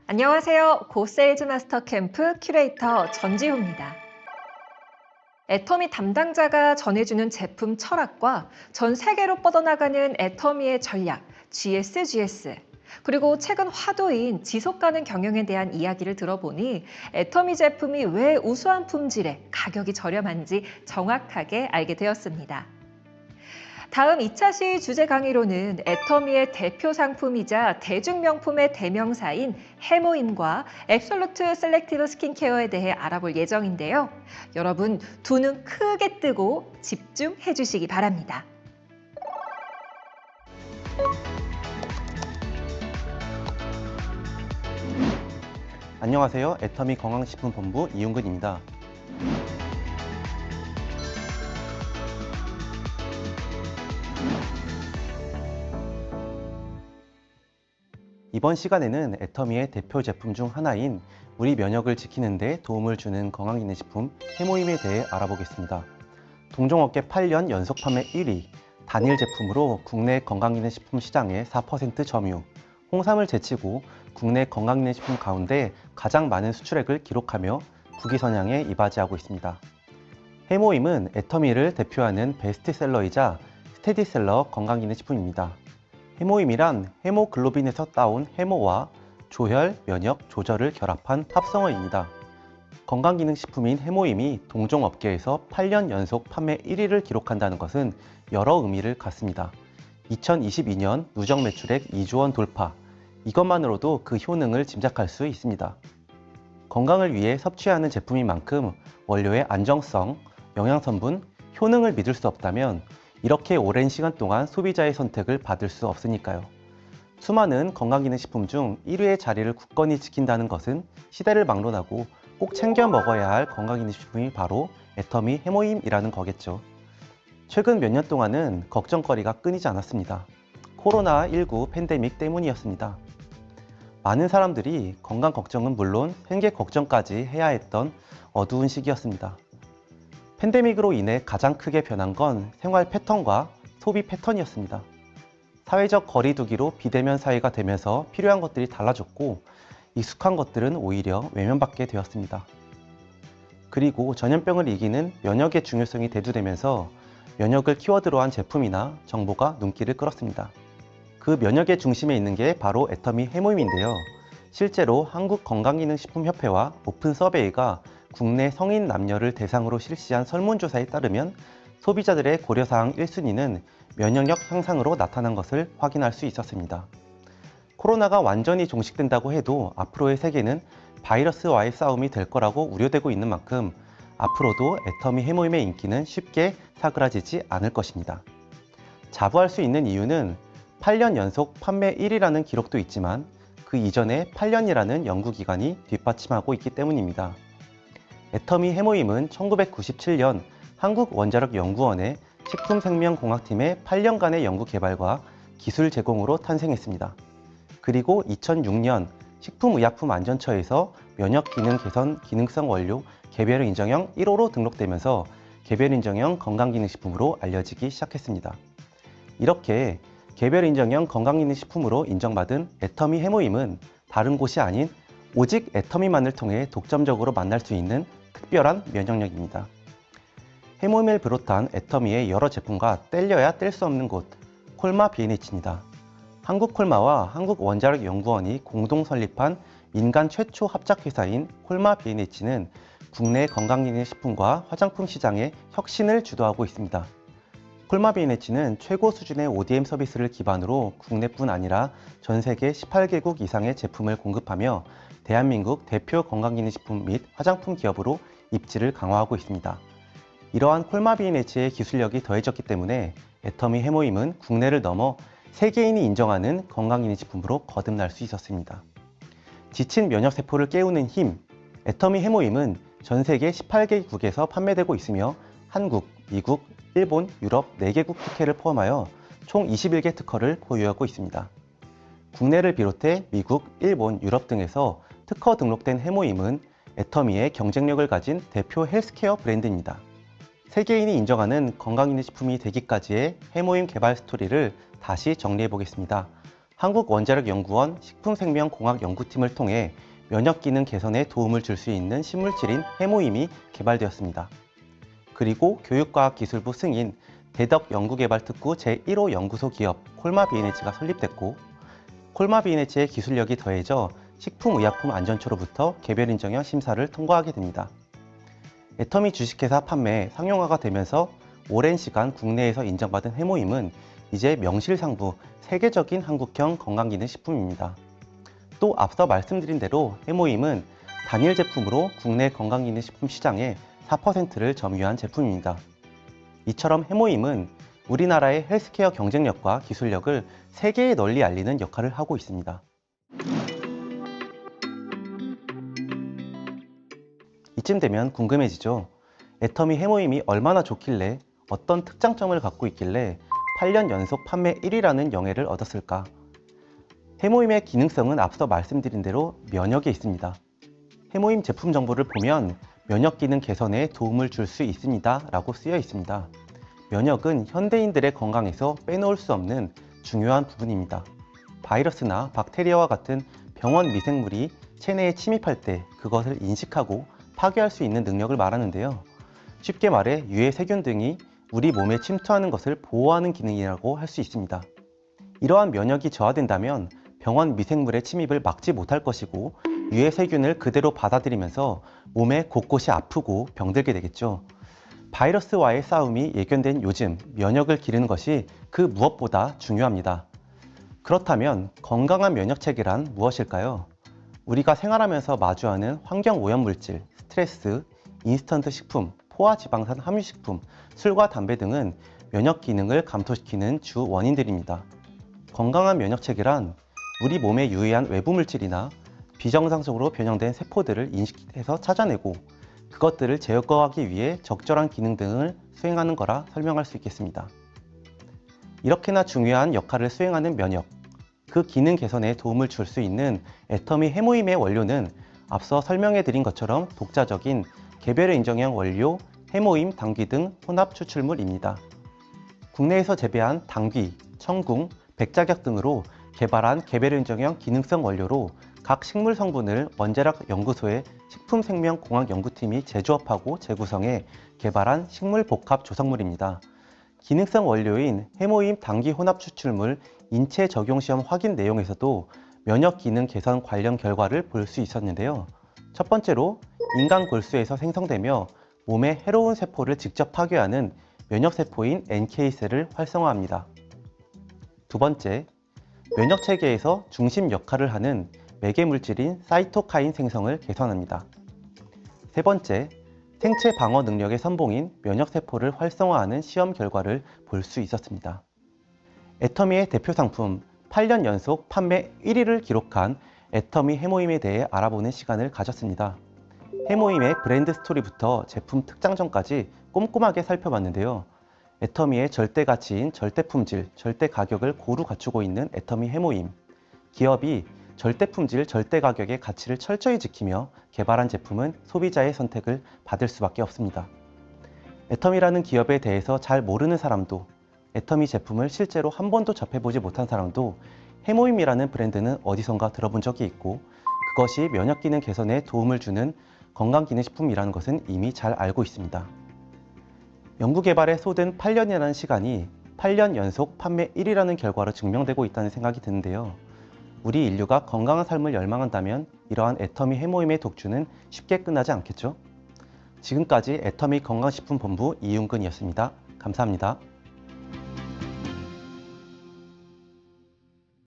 안녕하세요. 고세일즈 마스터 캠프 큐레이터 전지호입니다. 애터미 담당자가 전해주는 제품 철학과 전 세계로 뻗어나가는 애터미의 전략, GSGS, 그리고 최근 화두인 지속가능 경영에 대한 이야기를 들어보니 애터미 제품이 왜 우수한 품질에 가격이 저렴한지 정확하게 알게 되었습니다. 다음 2차 시의 주제 강의로는 애터미의 대표 상품이자 대중명품의 대명사인 해모임과 앱솔루트 셀렉티브 스킨케어에 대해 알아볼 예정인데요. 여러분 두 눈 크게 뜨고 집중해 주시기 바랍니다. 안녕하세요. 애터미 건강식품본부 이용근입니다. 이번 시간에는 애터미의 대표 제품 중 하나인 우리 면역을 지키는 데 도움을 주는 건강기능식품 해모임에 대해 알아보겠습니다. 동종업계 8년 연속 판매 1위, 단일 제품으로 국내 건강기능식품 시장의 4% 점유, 홍삼을 제치고 국내 건강기능식품 가운데 가장 많은 수출액을 기록하며 국위선양에 이바지하고 있습니다. 해모임은 애터미를 대표하는 베스트셀러이자 스테디셀러 건강기능식품입니다. 해모임이란 헤모글로빈에서 따온 해모와 조혈, 면역, 조절을 결합한 합성어입니다. 건강기능식품인 해모임이 동종업계에서 8년 연속 판매 1위를 기록한다는 것은 여러 의미를 갖습니다. 2022년 누적 매출액 2조 원 돌파, 이것만으로도 그 효능을 짐작할 수 있습니다. 건강을 위해 섭취하는 제품인 만큼 원료의 안정성, 영양성분, 효능을 믿을 수 없다면 이렇게 오랜 시간 동안 소비자의 선택을 받을 수 없으니까요. 수많은 건강기능식품 중 1위의 자리를 굳건히 지킨다는 것은 시대를 막론하고 꼭 챙겨 먹어야 할 건강기능식품이 바로 애터미 해모임이라는 거겠죠. 최근 몇 년 동안은 걱정거리가 끊이지 않았습니다. 코로나19 팬데믹 때문이었습니다. 많은 사람들이 건강 걱정은 물론 생계 걱정까지 해야 했던 어두운 시기였습니다. 팬데믹으로 인해 가장 크게 변한 건 생활 패턴과 소비 패턴이었습니다. 사회적 거리두기로 비대면 사회가 되면서 필요한 것들이 달라졌고 익숙한 것들은 오히려 외면받게 되었습니다. 그리고 전염병을 이기는 면역의 중요성이 대두되면서 면역을 키워드로 한 제품이나 정보가 눈길을 끌었습니다. 그 면역의 중심에 있는 게 바로 애터미 해모임인데요. 실제로 한국건강기능식품협회와 오픈서베이가 국내 성인 남녀를 대상으로 실시한 설문조사에 따르면 소비자들의 고려사항 1순위는 면역력 향상으로 나타난 것을 확인할 수 있었습니다. 코로나가 완전히 종식된다고 해도 앞으로의 세계는 바이러스와의 싸움이 될 거라고 우려되고 있는 만큼 앞으로도 애터미 해모임의 인기는 쉽게 사그라지지 않을 것입니다. 자부할 수 있는 이유는 8년 연속 판매 1위라는 기록도 있지만 그 이전에 8년이라는 연구기간이 뒷받침하고 있기 때문입니다. 애터미 해모임은 1997년 한국원자력연구원의 식품생명공학팀의 8년간의 연구 개발과 기술 제공으로 탄생했습니다. 그리고 2006년 식품의약품안전처에서 면역기능 개선 기능성 원료 개별 인정형 1호로 등록되면서 개별 인정형 건강기능식품으로 알려지기 시작했습니다. 이렇게 개별 인정형 건강기능식품으로 인정받은 애터미 해모임은 다른 곳이 아닌 오직 애터미만을 통해 독점적으로 만날 수 있는 특별한 면역력입니다. 해모임을 비롯한 애터미의 여러 제품과 뗄려야 뗄 수 없는 곳, 콜마 B&H입니다. 한국콜마와 한국원자력연구원이 공동 설립한 민간 최초 합작회사인 콜마 B&H는 국내 건강기능식품과 화장품 시장의 혁신을 주도하고 있습니다. 콜마 B&H는 최고 수준의 ODM 서비스를 기반으로 국내뿐 아니라 전 세계 18개국 이상의 제품을 공급하며 대한민국 대표 건강기능식품 및 화장품 기업으로 입지를 강화하고 있습니다. 이러한 콜마 B&H의 기술력이 더해졌기 때문에 애터미 해모임은 국내를 넘어 세계인이 인정하는 건강기능식품으로 거듭날 수 있었습니다. 지친 면역세포를 깨우는 힘, 애터미 해모임은 전 세계 18개국에서 판매되고 있으며 한국, 미국, 일본, 유럽 4개국 특허를 포함하여 총 21개 특허를 보유하고 있습니다. 국내를 비롯해 미국, 일본, 유럽 등에서 특허 등록된 해모임은 애터미의 경쟁력을 가진 대표 헬스케어 브랜드입니다. 세계인이 인정하는 건강기능식품이 되기까지의 해모임 개발 스토리를 다시 정리해 보겠습니다. 한국원자력연구원 식품생명공학연구팀을 통해 면역기능 개선에 도움을 줄 수 있는 신물질인 해모임이 개발되었습니다. 그리고 교육과학기술부 승인 대덕연구개발특구 제1호 연구소 기업 콜마비에네치가 설립됐고, 콜마비에네치의 기술력이 더해져 식품의약품안전처로부터 개별인정형 심사를 통과하게 됩니다. 애터미 주식회사 판매 상용화가 되면서 오랜 시간 국내에서 인정받은 해모임은 이제 명실상부 세계적인 한국형 건강기능식품입니다. 또 앞서 말씀드린 대로 해모임은 단일 제품으로 국내 건강기능식품 시장의 4%를 점유한 제품입니다. 이처럼 해모임은 우리나라의 헬스케어 경쟁력과 기술력을 세계에 널리 알리는 역할을 하고 있습니다. 이쯤 되면 궁금해지죠. 애터미 해모임이 얼마나 좋길래, 어떤 특장점을 갖고 있길래 8년 연속 판매 1위라는 영예를 얻었을까? 해모임의 기능성은 앞서 말씀드린 대로 면역에 있습니다. 해모임 제품 정보를 보면 면역 기능 개선에 도움을 줄 수 있습니다 라고 쓰여 있습니다. 면역은 현대인들의 건강에서 빼놓을 수 없는 중요한 부분입니다. 바이러스나 박테리아와 같은 병원 미생물이 체내에 침입할 때 그것을 인식하고 파괴할 수 있는 능력을 말하는데요. 쉽게 말해 유해 세균 등이 우리 몸에 침투하는 것을 보호하는 기능이라고 할 수 있습니다. 이러한 면역이 저하된다면 병원 미생물의 침입을 막지 못할 것이고 유해 세균을 그대로 받아들이면서 몸에 곳곳이 아프고 병들게 되겠죠. 바이러스와의 싸움이 예견된 요즘 면역을 기르는 것이 그 무엇보다 중요합니다. 그렇다면 건강한 면역 체계란 무엇일까요? 우리가 생활하면서 마주하는 환경 오염물질, 스트레스, 인스턴트 식품, 포화지방산 함유식품, 술과 담배 등은 면역 기능을 감소시키는 주 원인들입니다. 건강한 면역 체계란 우리 몸에 유해한 외부 물질이나 비정상적으로 변형된 세포들을 인식해서 찾아내고 그것들을 제거하기 위해 적절한 기능 등을 수행하는 거라 설명할 수 있겠습니다. 이렇게나 중요한 역할을 수행하는 면역, 그 기능 개선에 도움을 줄 수 있는 애터미 해모임의 원료는 앞서 설명해 드린 것처럼 독자적인 개별 인정형 원료 해모임 당귀 등 혼합 추출물입니다. 국내에서 재배한 당귀, 청궁, 백작약 등으로 개발한 개별 인정형 기능성 원료로 각 식물 성분을 원자력 연구소의 식품생명공학연구팀이 제조업하고 재구성해 개발한 식물 복합 조성물입니다. 기능성 원료인 해모임 당귀 혼합 추출물 인체 적용 시험 확인 내용에서도 면역 기능 개선 관련 결과를 볼 수 있었는데요. 첫 번째로 인간 골수에서 생성되며 몸의 해로운 세포를 직접 파괴하는 면역세포인 NK셀을 활성화합니다. 두 번째, 면역 체계에서 중심 역할을 하는 매개 물질인 사이토카인 생성을 개선합니다. 세 번째, 생체 방어 능력의 선봉인 면역세포를 활성화하는 시험 결과를 볼 수 있었습니다. 애터미의 대표 상품 8년 연속 판매 1위를 기록한 애터미 해모임에 대해 알아보는 시간을 가졌습니다. 해모임의 브랜드 스토리부터 제품 특장점까지 꼼꼼하게 살펴봤는데요. 애터미의 절대 가치인 절대 품질, 절대 가격을 고루 갖추고 있는 애터미 해모임. 기업이 절대 품질, 절대 가격의 가치를 철저히 지키며 개발한 제품은 소비자의 선택을 받을 수밖에 없습니다. 애터미라는 기업에 대해서 잘 모르는 사람도, 애터미 제품을 실제로 한 번도 접해보지 못한 사람도 해모임이라는 브랜드는 어디선가 들어본 적이 있고 그것이 면역기능 개선에 도움을 주는 건강기능식품이라는 것은 이미 잘 알고 있습니다. 연구개발에 쏟은 8년이라는 시간이 8년 연속 판매 1위라는 결과로 증명되고 있다는 생각이 드는데요. 우리 인류가 건강한 삶을 열망한다면 이러한 애터미 해모임의 독주는 쉽게 끝나지 않겠죠? 지금까지 애터미 건강식품본부 이윤근이었습니다. 감사합니다.